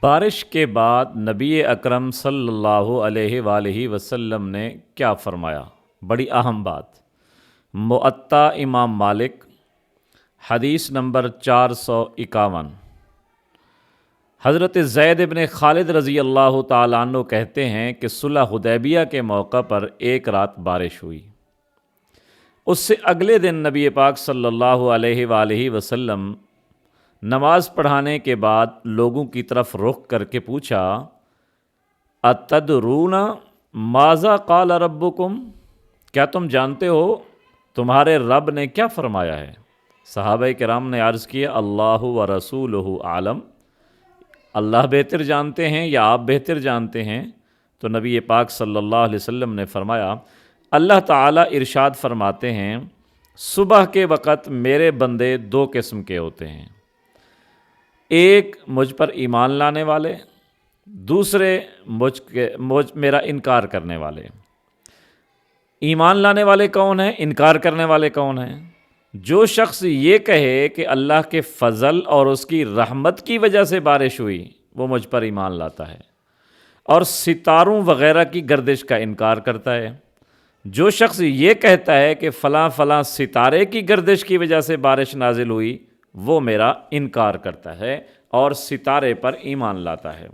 بارش کے بعد نبی اکرم صلی اللہ علیہ وآلہ وسلم نے کیا فرمایا؟ بڑی اہم بات۔ موطا امام مالک، حدیث نمبر 451۔ حضرت زید بن خالد رضی اللہ تعالیٰ عنہ کہتے ہیں کہ صلح حدیبیہ کے موقع پر ایک رات بارش ہوئی۔ اس سے اگلے دن نبی پاک صلی اللہ علیہ وآلہ وسلم نماز پڑھانے کے بعد لوگوں کی طرف رخ کر کے پوچھا، اتدرون ماذا قال ربکم؟ کیا تم جانتے ہو تمہارے رب نے کیا فرمایا ہے؟ صحابہ کرام نے عرض کیا، اللہ و رسولہ عالم، اللہ بہتر جانتے ہیں یا آپ بہتر جانتے ہیں؟ تو نبی پاک صلی اللہ علیہ وسلم نے فرمایا، اللہ تعالیٰ ارشاد فرماتے ہیں، صبح کے وقت میرے بندے دو قسم کے ہوتے ہیں، ایک مجھ پر ایمان لانے والے، دوسرے میرا انکار کرنے والے۔ ایمان لانے والے کون ہیں؟ انکار کرنے والے کون ہیں؟ جو شخص یہ کہے کہ اللہ کے فضل اور اس کی رحمت کی وجہ سے بارش ہوئی، وہ مجھ پر ایمان لاتا ہے، اور ستاروں وغیرہ کی گردش کا انکار کرتا ہے۔ جو شخص یہ کہتا ہے کہ فلاں فلاں ستارے کی گردش کی وجہ سے بارش نازل ہوئی، وہ میرا انکار کرتا ہے اور ستارے پر ایمان لاتا ہے۔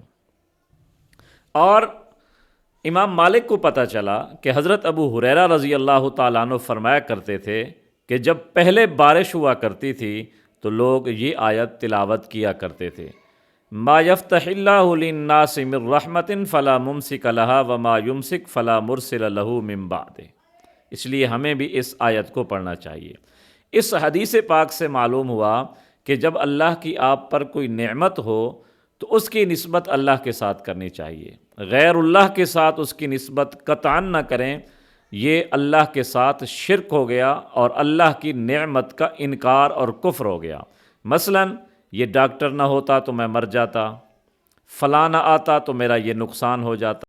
اور امام مالک کو پتہ چلا کہ حضرت ابو ہریرہ رضی اللہ تعالیٰ عنہ فرمایا کرتے تھے کہ جب پہلے بارش ہوا کرتی تھی تو لوگ یہ آیت تلاوت کیا کرتے تھے، ما یفتح اللہ للناس من رحمت فلا ممسک لها وما یمسک فلا مرسل له من بعدہ۔ اس لیے ہمیں بھی اس آیت کو پڑھنا چاہیے۔ اس حدیث پاک سے معلوم ہوا کہ جب اللہ کی آپ پر کوئی نعمت ہو تو اس کی نسبت اللہ کے ساتھ کرنی چاہیے، غیر اللہ کے ساتھ اس کی نسبت قطعاً نہ کریں۔ یہ اللہ کے ساتھ شرک ہو گیا اور اللہ کی نعمت کا انکار اور کفر ہو گیا۔ مثلا یہ ڈاکٹر نہ ہوتا تو میں مر جاتا، فلاں نہ آتا تو میرا یہ نقصان ہو جاتا۔